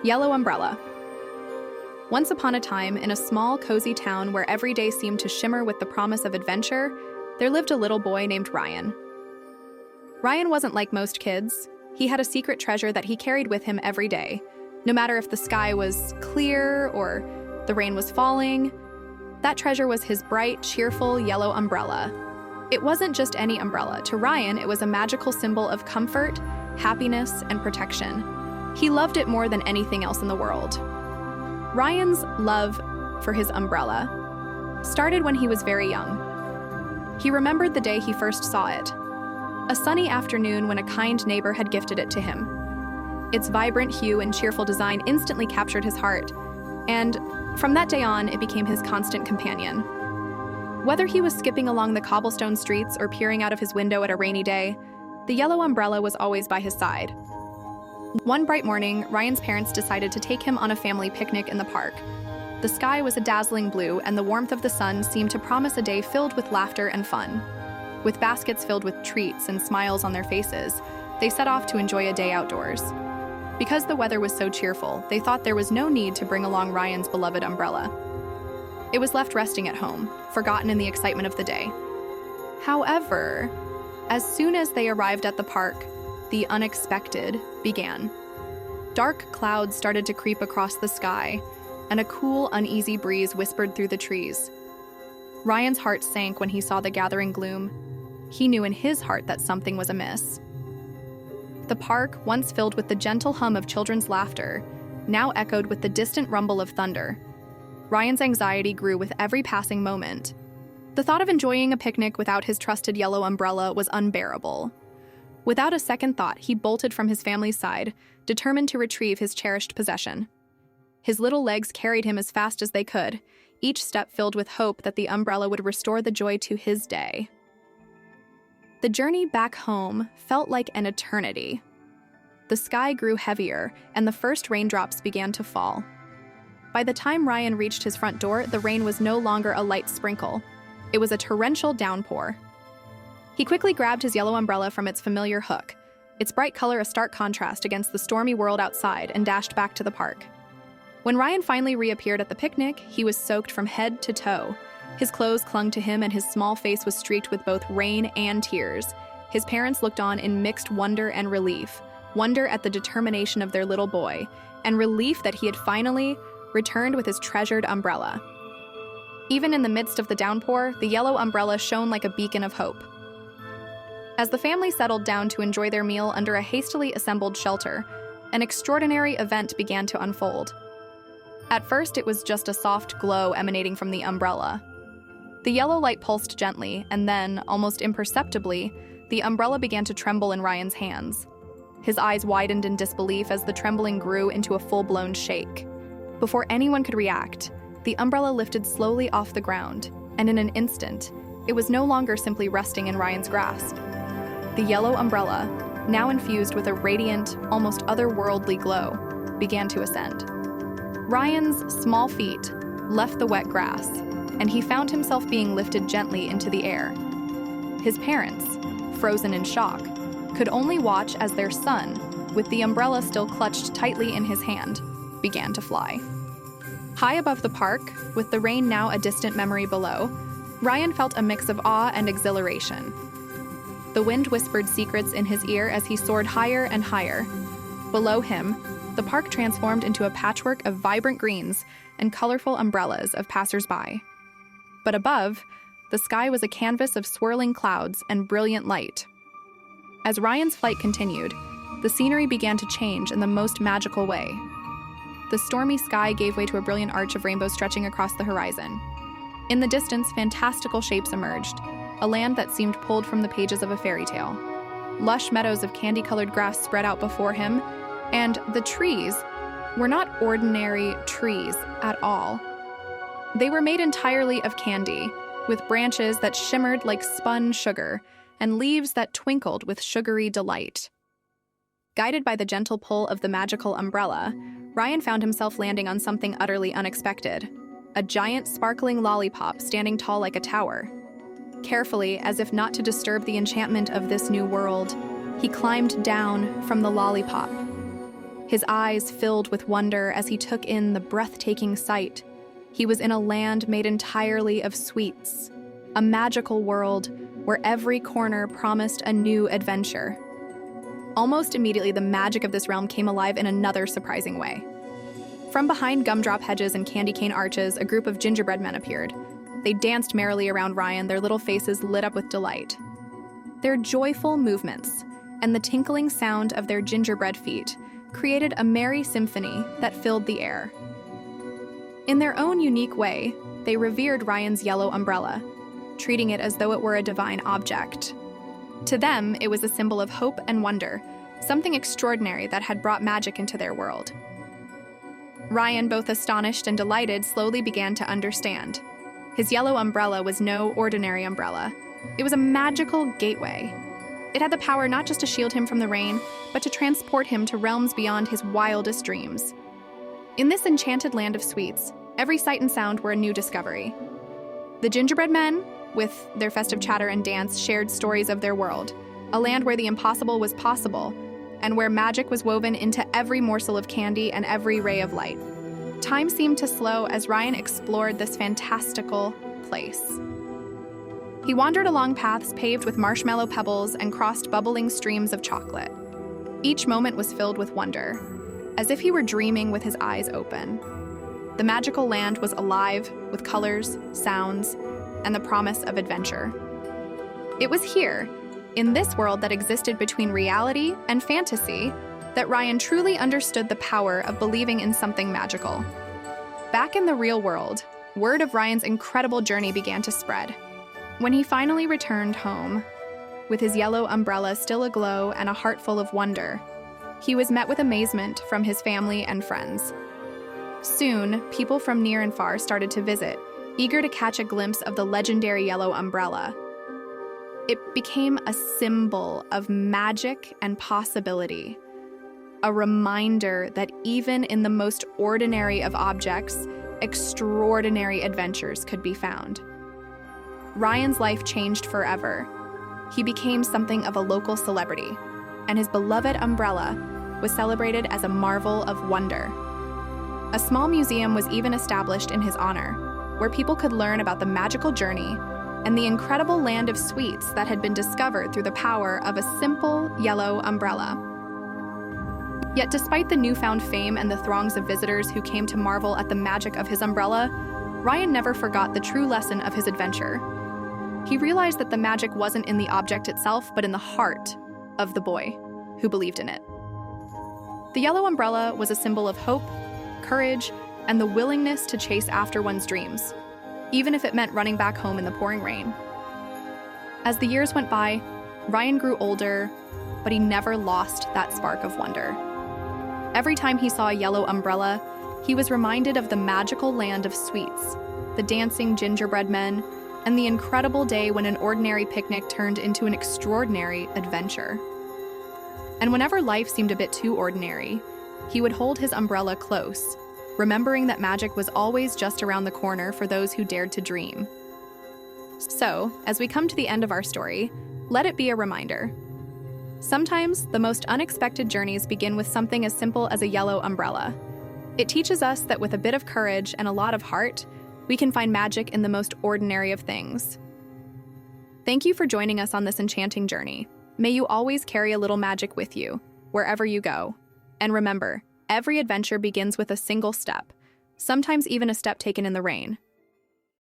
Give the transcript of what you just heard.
Yellow umbrella. Once upon a time, in a small, cozy town where every day seemed to shimmer with the promise of adventure, there lived a little boy named Ryan. Ryan wasn't like most kids. He had a secret treasure that he carried with him every day. No matter if the sky was clear or the rain was falling, that treasure was his bright, cheerful yellow umbrella. It wasn't just any umbrella. To Ryan, it was a magical symbol of comfort, happiness, and protection. He loved it more than anything else in the world. Ryan's love for his umbrella started when he was very young. He remembered the day he first saw it, a sunny afternoon when a kind neighbor had gifted it to him. Its vibrant hue and cheerful design instantly captured his heart, and from that day on, it became his constant companion. Whether he was skipping along the cobblestone streets or peering out of his window at a rainy day, the yellow umbrella was always by his side. One bright morning, Ryan's parents decided to take him on a family picnic in the park. The sky was a dazzling blue, and the warmth of the sun seemed to promise a day filled with laughter and fun. With baskets filled with treats and smiles on their faces, they set off to enjoy a day outdoors. Because the weather was so cheerful, they thought there was no need to bring along Ryan's beloved umbrella. It was left resting at home, forgotten in the excitement of the day. However, as soon as they arrived at the park, the unexpected began. Dark clouds started to creep across the sky, and a cool, uneasy breeze whispered through the trees. Ryan's heart sank when he saw the gathering gloom. He knew in his heart that something was amiss. The park, once filled with the gentle hum of children's laughter, now echoed with the distant rumble of thunder. Ryan's anxiety grew with every passing moment. The thought of enjoying a picnic without his trusted yellow umbrella was unbearable. Without a second thought, he bolted from his family's side, determined to retrieve his cherished possession. His little legs carried him as fast as they could, each step filled with hope that the umbrella would restore the joy to his day. The journey back home felt like an eternity. The sky grew heavier, and the first raindrops began to fall. By the time Ryan reached his front door, the rain was no longer a light sprinkle. It was a torrential downpour. He quickly grabbed his yellow umbrella from its familiar hook, its bright color a stark contrast against the stormy world outside, and dashed back to the park. When Ryan finally reappeared at the picnic, he was soaked from head to toe. His clothes clung to him, and his small face was streaked with both rain and tears. His parents looked on in mixed wonder and relief. Wonder at the determination of their little boy, and relief that he had finally returned with his treasured umbrella. Even in the midst of the downpour, the yellow umbrella shone like a beacon of hope. As the family settled down to enjoy their meal under a hastily assembled shelter, an extraordinary event began to unfold. At first, it was just a soft glow emanating from the umbrella. The yellow light pulsed gently, and then, almost imperceptibly, the umbrella began to tremble in Ryan's hands. His eyes widened in disbelief as the trembling grew into a full-blown shake. Before anyone could react, the umbrella lifted slowly off the ground, and in an instant, it was no longer simply resting in Ryan's grasp. The yellow umbrella, now infused with a radiant, almost otherworldly glow, began to ascend. Ryan's small feet left the wet grass, and he found himself being lifted gently into the air. His parents, frozen in shock, could only watch as their son, with the umbrella still clutched tightly in his hand, began to fly. High above the park, with the rain now a distant memory below, Ryan felt a mix of awe and exhilaration. The wind whispered secrets in his ear as he soared higher and higher. Below him, the park transformed into a patchwork of vibrant greens and colorful umbrellas of passers-by. But above, the sky was a canvas of swirling clouds and brilliant light. As Ryan's flight continued, the scenery began to change in the most magical way. The stormy sky gave way to a brilliant arch of rainbows stretching across the horizon. In the distance, fantastical shapes emerged, a land that seemed pulled from the pages of a fairy tale. Lush meadows of candy-colored grass spread out before him, and the trees were not ordinary trees at all. They were made entirely of candy, with branches that shimmered like spun sugar and leaves that twinkled with sugary delight. Guided by the gentle pull of the magical umbrella, Ryan found himself landing on something utterly unexpected, a giant sparkling lollipop standing tall like a tower. Carefully, as if not to disturb the enchantment of this new world, he climbed down from the lollipop. his eyes filled with wonder as he took in the breathtaking sight. He was in a land made entirely of sweets, a magical world where every corner promised a new adventure. Almost immediately, the magic of this realm came alive in another surprising way. From behind gumdrop hedges and candy cane arches, a group of gingerbread men appeared. They danced merrily around Ryan, their little faces lit up with delight. Their joyful movements and the tinkling sound of their gingerbread feet created a merry symphony that filled the air. In their own unique way, they revered Ryan's yellow umbrella, treating it as though it were a divine object. To them, it was a symbol of hope and wonder, something extraordinary that had brought magic into their world. Ryan, both astonished and delighted, slowly began to understand. His yellow umbrella was no ordinary umbrella. It was a magical gateway. It had the power not just to shield him from the rain, but to transport him to realms beyond his wildest dreams. In this enchanted land of sweets, every sight and sound were a new discovery. The gingerbread men, with their festive chatter and dance, shared stories of their world, a land where the impossible was possible, and where magic was woven into every morsel of candy and every ray of light. Time seemed to slow as Ryan explored this fantastical place. He wandered along paths paved with marshmallow pebbles and crossed bubbling streams of chocolate. Each moment was filled with wonder, as if he were dreaming with his eyes open. The magical land was alive with colors, sounds, and the promise of adventure. It was here, in this world that existed between reality and fantasy, that Ryan truly understood the power of believing in something magical. Back in the real world, word of Ryan's incredible journey began to spread. When he finally returned home, with his yellow umbrella still aglow and a heart full of wonder, he was met with amazement from his family and friends. Soon, people from near and far started to visit, eager to catch a glimpse of the legendary yellow umbrella. It became a symbol of magic and possibility, a reminder that even in the most ordinary of objects, extraordinary adventures could be found. Ryan's life changed forever. He became something of a local celebrity, and his beloved umbrella was celebrated as a marvel of wonder. A small museum was even established in his honor, where people could learn about the magical journey and the incredible land of sweets that had been discovered through the power of a simple yellow umbrella. Yet despite the newfound fame and the throngs of visitors who came to marvel at the magic of his umbrella, Ryan never forgot the true lesson of his adventure. He realized that the magic wasn't in the object itself, but in the heart of the boy who believed in it. The yellow umbrella was a symbol of hope, courage, and the willingness to chase after one's dreams, even if it meant running back home in the pouring rain. As the years went by, Ryan grew older, but he never lost that spark of wonder. Every time he saw a yellow umbrella, he was reminded of the magical land of sweets, the dancing gingerbread men, and the incredible day when an ordinary picnic turned into an extraordinary adventure. And whenever life seemed a bit too ordinary, he would hold his umbrella close, remembering that magic was always just around the corner for those who dared to dream. So, as we come to the end of our story, let it be a reminder. Sometimes, the most unexpected journeys begin with something as simple as a yellow umbrella. It teaches us that with a bit of courage and a lot of heart, we can find magic in the most ordinary of things. Thank you for joining us on this enchanting journey. May you always carry a little magic with you, wherever you go. And remember, every adventure begins with a single step, sometimes even a step taken in the rain.